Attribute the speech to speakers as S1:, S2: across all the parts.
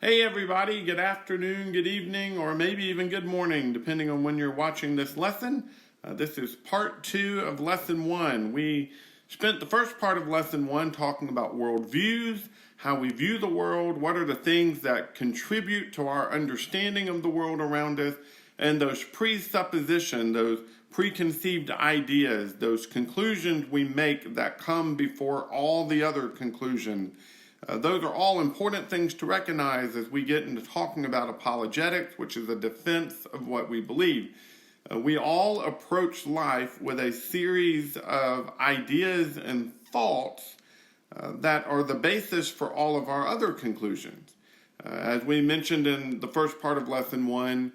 S1: Hey everybody, good afternoon, good evening, or maybe even good morning, depending on when you're watching this lesson. This is part 2 of lesson 1. We spent the first part of lesson 1 talking about worldviews, how we view the world, what are the things that contribute to our understanding of the world around us, and those presuppositions, those preconceived ideas, those conclusions we make that come before all the other conclusions. Those are all important things to recognize as we get into talking about apologetics, which is a defense of what we believe. We all approach life with a series of ideas and thoughts that are the basis for all of our other conclusions. As we mentioned in the first part of lesson 1,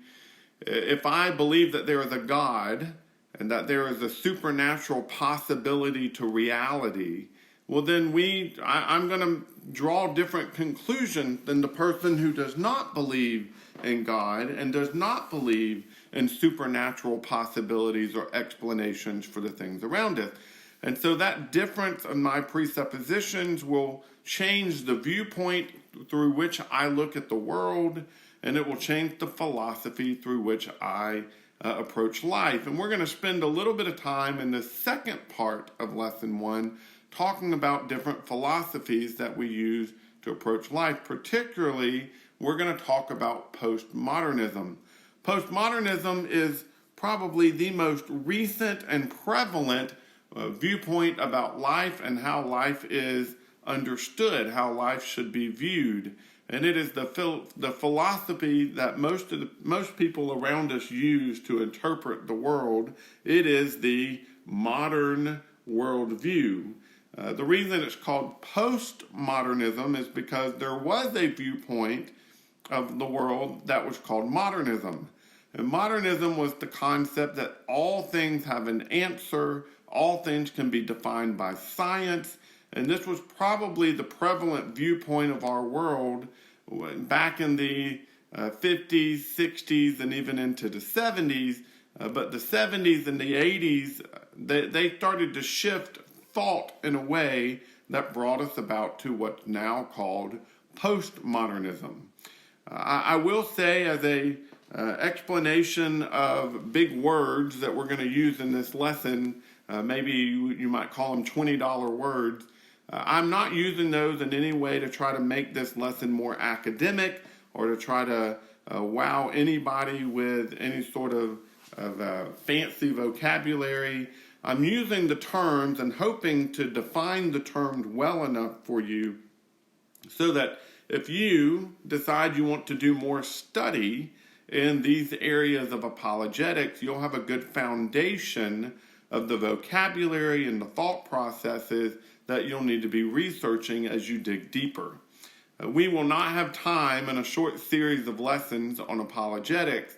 S1: if I believe that there is a God and that there is a supernatural possibility to reality, well then I'm going to draw different conclusions than the person who does not believe in God and does not believe in supernatural possibilities or explanations for the things around us. And so that difference in my presuppositions will change the viewpoint through which I look at the world, and it will change the philosophy through which I approach life. And we're going to spend a little bit of time in the second part of lesson 1 talking about different philosophies that we use to approach life. Particularly, we're going to talk about postmodernism. Postmodernism is probably the most recent and prevalent viewpoint about life and how life is understood, how life should be viewed. And it is the philosophy that most people around us use to interpret the world. It is the modern worldview. The reason it's called postmodernism is because there was a viewpoint of the world that was called modernism. And modernism was the concept that all things have an answer, all things can be defined by science, and this was probably the prevalent viewpoint of our world back in the 50s, 60s, and even into the 70s. But the 70s and the 80s, they started to shift thought in a way that brought us about to what's now called postmodernism. I will say, as a explanation of big words that we're going to use in this lesson, maybe you might call them $20 words, I'm not using those in any way to try to make this lesson more academic or to try to wow anybody with any sort of fancy vocabulary. I'm using the terms and hoping to define the terms well enough for you so that if you decide you want to do more study in these areas of apologetics, you'll have a good foundation of the vocabulary and the thought processes that you'll need to be researching as you dig deeper. We will not have time in a short series of lessons on apologetics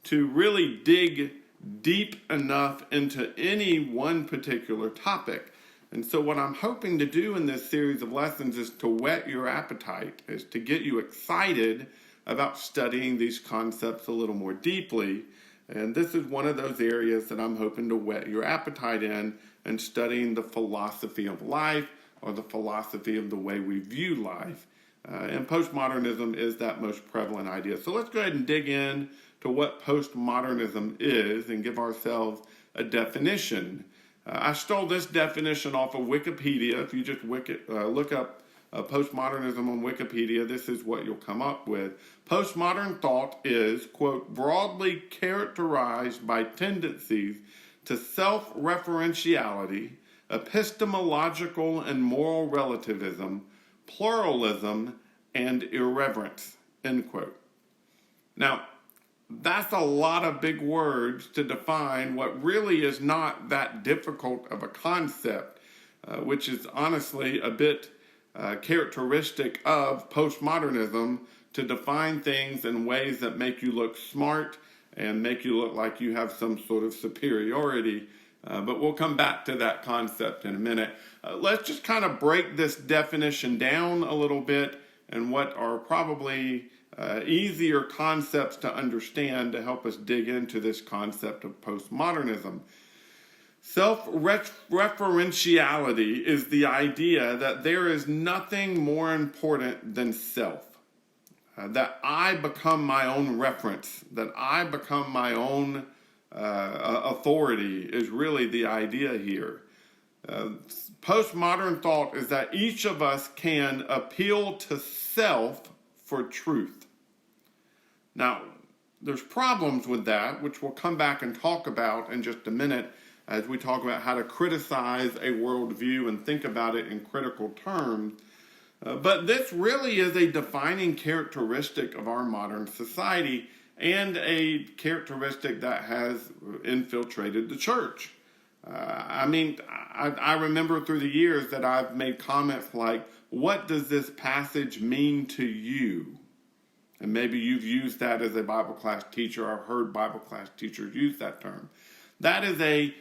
S1: to really dig deep enough into any one particular topic. And so what I'm hoping to do in this series of lessons is to whet your appetite, is to get you excited about studying these concepts a little more deeply. And this is one of those areas that I'm hoping to whet your appetite in, and studying the philosophy of life or the philosophy of the way we view life. And postmodernism is that most prevalent idea. So let's go ahead and dig in to what postmodernism is and give ourselves a definition. I stole this definition off of Wikipedia. If you just look up postmodernism on Wikipedia, this is what you'll come up with. Postmodern thought is, quote, broadly characterized by tendencies to self-referentiality, epistemological and moral relativism, pluralism, and irreverence, end quote. Now, that's a lot of big words to define what really is not that difficult of a concept, which is honestly a bit characteristic of postmodernism, to define things in ways that make you look smart and make you look like you have some sort of superiority. But we'll come back to that concept in a minute. Let's just kind of break this definition down a little bit and what are probably easier concepts to understand to help us dig into this concept of postmodernism. Self-referentiality is the idea that there is nothing more important than self. that I become my own reference, that I become my own authority is really the idea here. Postmodern thought is that each of us can appeal to self for truth. Now, there's problems with that, which we'll come back and talk about in just a minute as we talk about how to criticize a worldview and think about it in critical terms. But this really is a defining characteristic of our modern society and a characteristic that has infiltrated the church. I remember through the years that I've made comments like, what does this passage mean to you? And maybe you've used that as a Bible class teacher. I've heard Bible class teachers use that term. That is a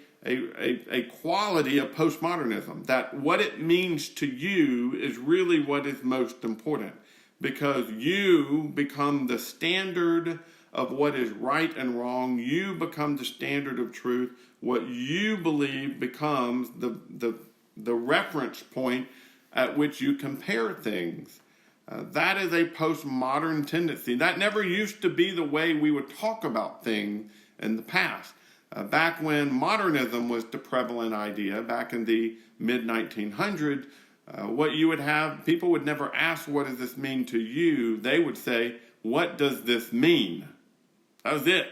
S1: quality of postmodernism, that what it means to you is really what is most important, because you become the standard of what is right and wrong. You become the standard of truth. What you believe becomes the reference point at which you compare things. That is a postmodern tendency. That never used to be the way we would talk about things in the past. Back when modernism was the prevalent idea, back in the mid-1900s, what you would have, people would never ask, what does this mean to you? They would say, what does this mean? That was it.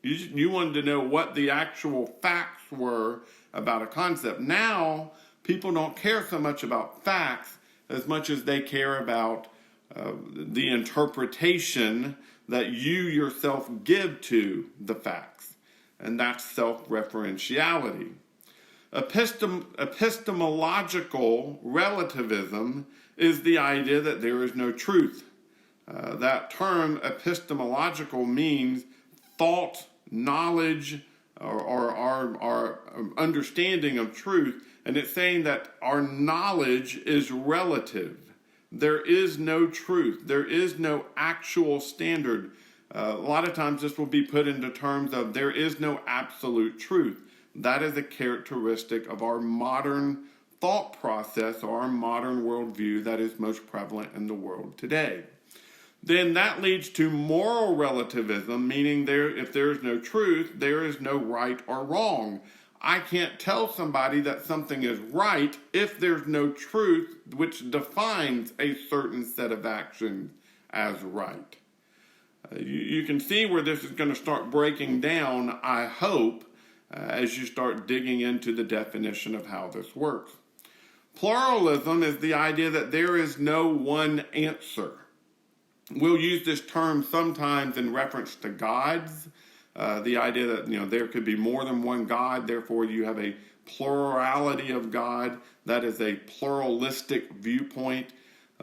S1: You wanted to know what the actual facts were about a concept. Now, people don't care so much about facts as much as they care about the interpretation that you yourself give to the facts. And that's self-referentiality. Epistemological relativism is the idea that there is no truth. That term epistemological means thought, knowledge, or our understanding of truth. And it's saying that our knowledge is relative. There is no truth. There is no actual standard. A lot of times this will be put into terms of there is no absolute truth. That is a characteristic of our modern thought process or our modern worldview that is most prevalent in the world today. Then that leads to moral relativism, meaning if there is no truth, there is no right or wrong. I can't tell somebody that something is right if there's no truth which defines a certain set of actions as right. You can see where this is going to start breaking down, I hope, as you start digging into the definition of how this works. Pluralism is the idea that there is no one answer. We'll use this term sometimes in reference to gods. The idea that there could be more than one God, therefore you have a plurality of God. That is a pluralistic viewpoint.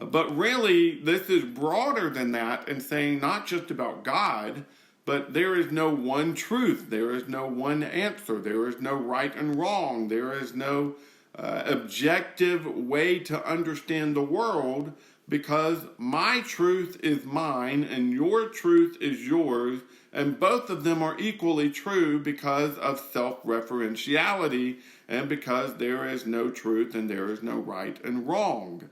S1: But really, this is broader than that and saying not just about God, but there is no one truth. There is no one answer. There is no right and wrong. There is no objective way to understand the world, because my truth is mine and your truth is yours, and both of them are equally true because of self-referentiality and because there is no truth and there is no right and wrong.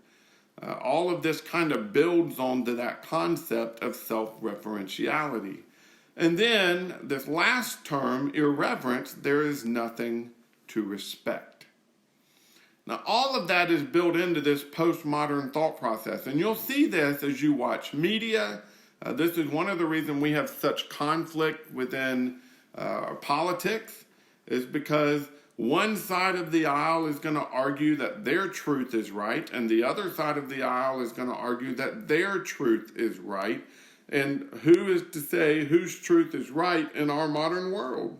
S1: All of this kind of builds onto that concept of self-referentiality. And then this last term, irreverence, there is nothing to respect. Now, all of that is built into this postmodern thought process. And you'll see this as you watch media. This is one of the reasons we have such conflict within politics, is because one side of the aisle is going to argue that their truth is right, and the other side of the aisle is going to argue that their truth is right. And who is to say whose truth is right in our modern world?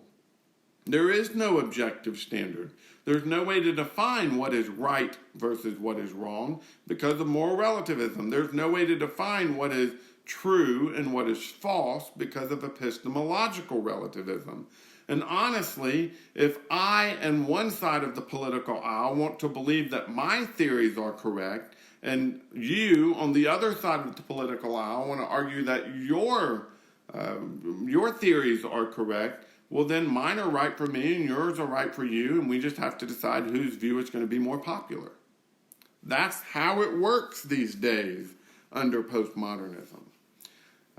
S1: There is no objective standard. There's no way to define what is right versus what is wrong because of moral relativism. There's no way to define what is true and what is false because of epistemological relativism. And honestly, if I and one side of the political aisle want to believe that my theories are correct, and you on the other side of the political aisle want to argue that your theories are correct, well then mine are right for me and yours are right for you, and we just have to decide whose view is going to be more popular. That's how it works these days under postmodernism.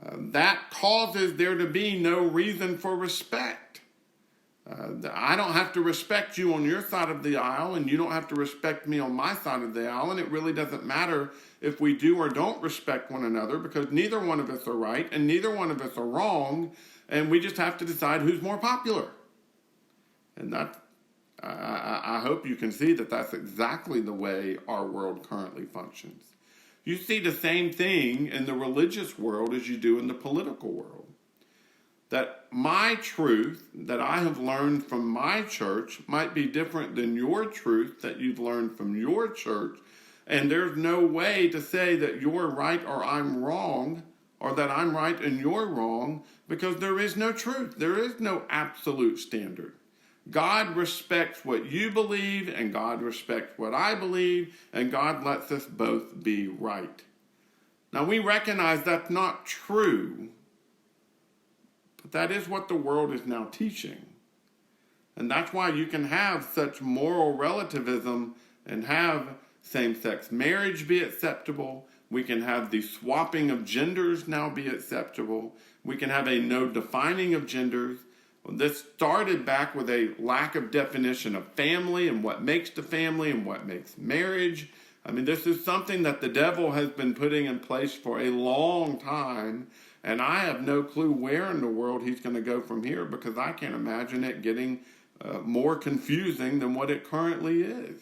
S1: that causes there to be no reason for respect. I don't have to respect you on your side of the aisle, and you don't have to respect me on my side of the aisle, and it really doesn't matter if we do or don't respect one another, because neither one of us are right and neither one of us are wrong, and we just have to decide who's more popular. And that, I hope you can see that that's exactly the way our world currently functions. You see the same thing in the religious world as you do in the political world. That my truth that I have learned from my church might be different than your truth that you've learned from your church. And there's no way to say that you're right or I'm wrong, or that I'm right and you're wrong, because there is no truth. There is no absolute standard. God respects what you believe, and God respects what I believe, and God lets us both be right. Now, we recognize that's not true, but that is what the world is now teaching. And that's why you can have such moral relativism and have same-sex marriage be acceptable. We can have the swapping of genders now be acceptable. We can have a no defining of genders. This started back with a lack of definition of family and what makes the family and what makes marriage. I mean, this is something that the devil has been putting in place for a long time, and I have no clue where in the world he's going to go from here, because I can't imagine it getting more confusing than what it currently is.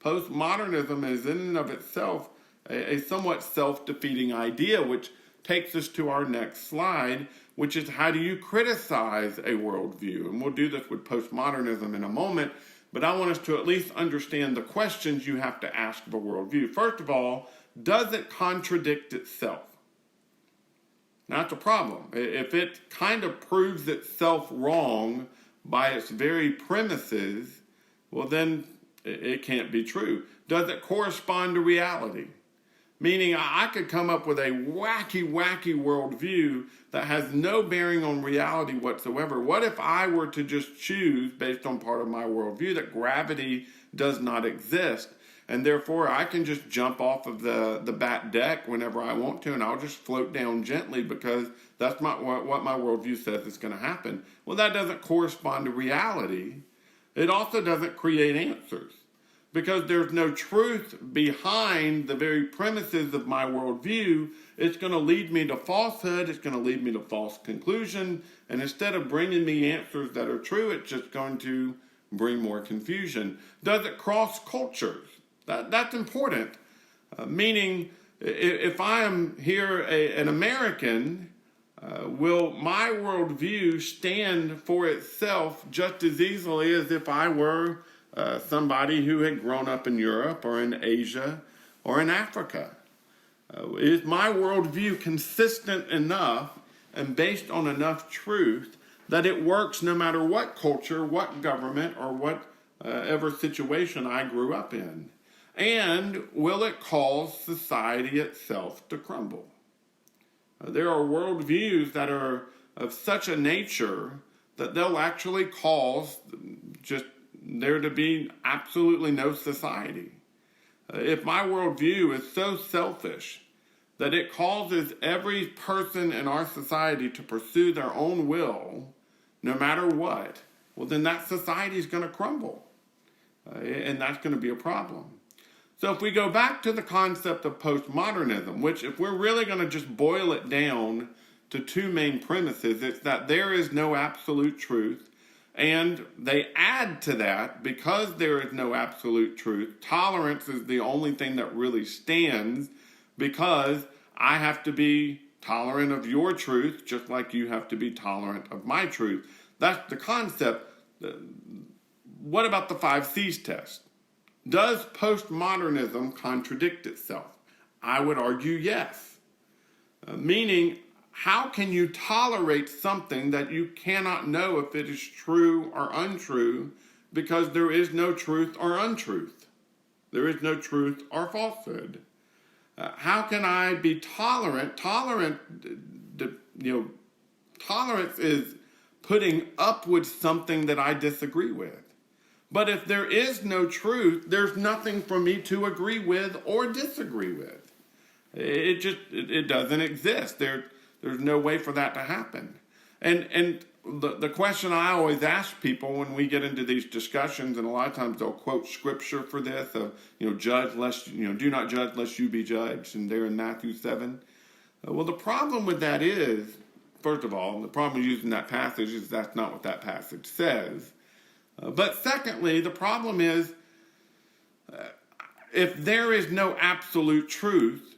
S1: Postmodernism is in and of itself a somewhat self-defeating idea, which takes us to our next slide, which is how do you criticize a worldview? And we'll do this with postmodernism in a moment, but I want us to at least understand the questions you have to ask of a worldview. First of all, does it contradict itself? Now, that's a problem. If it kind of proves itself wrong by its very premises, well, then it can't be true. Does it correspond to reality? Meaning, I could come up with a wacky worldview that has no bearing on reality whatsoever. What if I were to just choose, based on part of my worldview, that gravity does not exist, and therefore I can just jump off of the back deck whenever I want to, and I'll just float down gently because that's what my worldview says is going to happen? Well, that doesn't correspond to reality. It also doesn't create answers, because there's no truth behind the very premises of my worldview. It's going to lead me to falsehood. It's going to lead me to false conclusion. And instead of bringing me answers that are true, it's just going to bring more confusion. Does it cross cultures? That's important. Meaning, if I am here an American, will my worldview stand for itself just as easily as if I were somebody who had grown up in Europe or in Asia or in Africa? Is my worldview consistent enough and based on enough truth that it works no matter what culture, what government, or whatever situation I grew up in? And will it cause society itself to crumble? There are worldviews that are of such a nature that they'll actually cause just there to be absolutely no society. If my worldview is so selfish that it causes every person in our society to pursue their own will, no matter what, well, then that society is going to crumble. And that's going to be a problem. So if we go back to the concept of postmodernism, which if we're really going to just boil it down to two main premises, it's that there is no absolute truth. And they add to that, because there is no absolute truth, tolerance is the only thing that really stands, because I have to be tolerant of your truth, just like you have to be tolerant of my truth. That's the concept. What about the 5 C's test? Does postmodernism contradict itself? I would argue yes. Meaning, how can you tolerate something that you cannot know if it is true or untrue, because there is no truth or untruth? There is no truth or falsehood. How can I be tolerant? Tolerance is putting up with something that I disagree with. But if there is no truth, there's nothing for me to agree with or disagree with. It doesn't exist. There's no way for that to happen. And the question I always ask people when we get into these discussions, and a lot of times they'll quote scripture for this, judge lest, do not judge lest you be judged, and there in Matthew 7. Well, the problem with that is, first of all, the problem with using that passage is that's not what that passage says. But secondly, the problem is, if there is no absolute truth,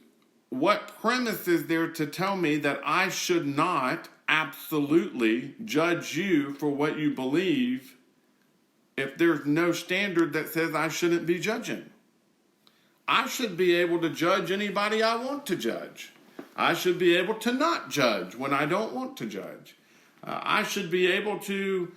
S1: what premise is there to tell me that I should not absolutely judge you for what you believe if there's no standard that says I shouldn't be judging? I should be able to judge anybody I want to judge. I should be able to not judge when I don't want to judge. I should be able to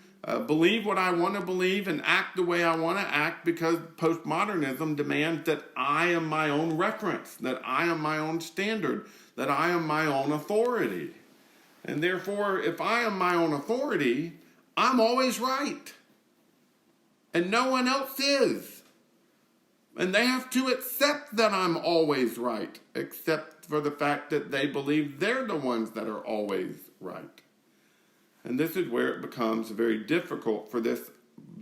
S1: believe what I want to believe and act the way I want to act, because postmodernism demands that I am my own reference, that I am my own standard, that I am my own authority. And therefore, if I am my own authority, I'm always right. And no one else is. And they have to accept that I'm always right, except for the fact that they believe they're the ones that are always right. And this is where it becomes very difficult for this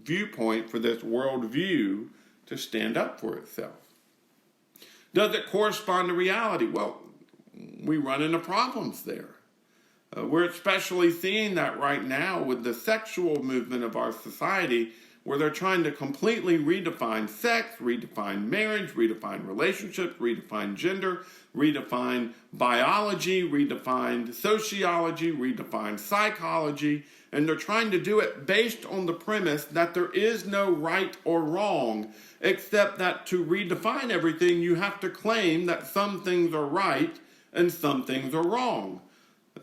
S1: viewpoint, for this worldview, to stand up for itself. Does it correspond to reality? Well, we run into problems there. We're especially seeing that right now with the sexual movement of our society, where they're trying to completely redefine sex, redefine marriage, redefine relationships, redefine gender, redefine biology, redefine sociology, redefine psychology, and they're trying to do it based on the premise that there is no right or wrong, except that to redefine everything, you have to claim that some things are right and some things are wrong.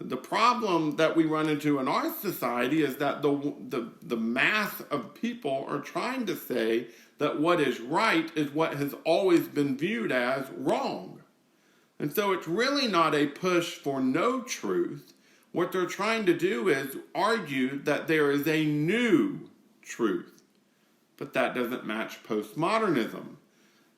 S1: The problem that we run into in our society is that the mass of people are trying to say that what is right is what has always been viewed as wrong. And so it's really not a push for no truth. What they're trying to do is argue that there is a new truth. But that doesn't match postmodernism.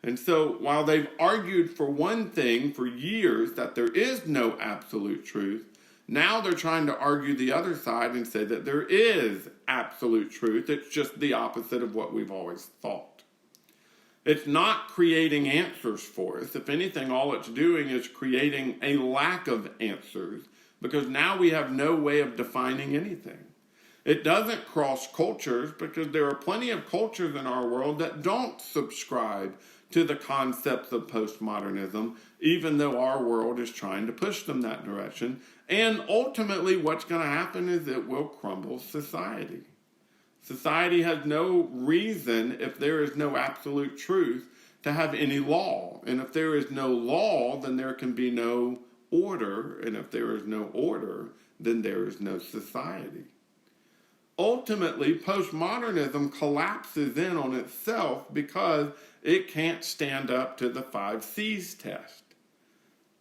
S1: And so while they've argued for one thing for years, that there is no absolute truth, now they're trying to argue the other side and say that there is absolute truth. It's just the opposite of what we've always thought. It's not creating answers for us. If anything, all it's doing is creating a lack of answers, because now we have no way of defining anything. It doesn't cross cultures, because there are plenty of cultures in our world that don't subscribe to the concepts of postmodernism, even though our world is trying to push them that direction. And ultimately, what's going to happen is it will crumble society. Society has no reason, if there is no absolute truth, to have any law. And if there is no law, then there can be no order. And if there is no order, then there is no society. Ultimately, postmodernism collapses in on itself because it can't stand up to the 5 C's test.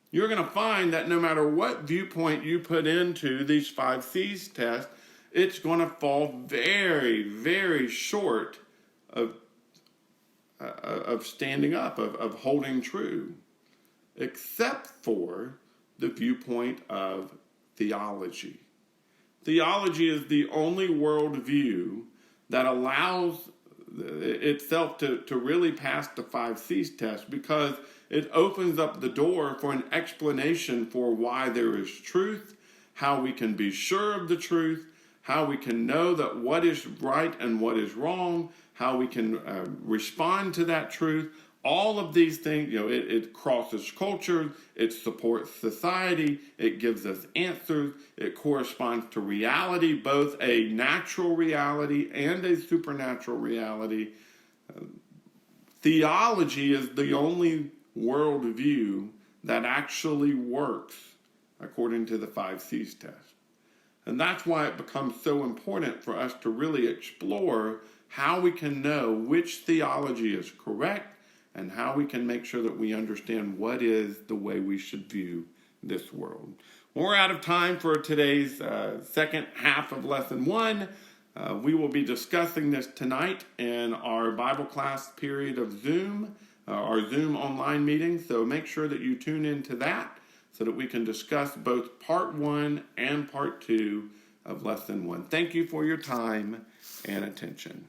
S1: You're going to find that no matter what viewpoint you put into these 5 C's test, it's going to fall very, very short of standing up, of holding true, except for the viewpoint of theology. Theology is the only worldview that allows itself to really pass the 5 C's test, because it opens up the door for an explanation for why there is truth, how we can be sure of the truth, how we can know that what is right and what is wrong, how we can respond to that truth. All of these things, it crosses cultures, it supports society, it gives us answers, it corresponds to reality, both a natural reality and a supernatural reality. Theology is the only worldview that actually works according to the 5 C's test. And that's why it becomes so important for us to really explore how we can know which theology is correct, and how we can make sure that we understand what is the way we should view this world. We're out of time for today's second half of Lesson 1. We will be discussing this tonight in our Bible class period of Zoom, our Zoom online meeting, so make sure that you tune into that. so that we can discuss both part 1 and part 2 of lesson 1. Thank you for your time and attention.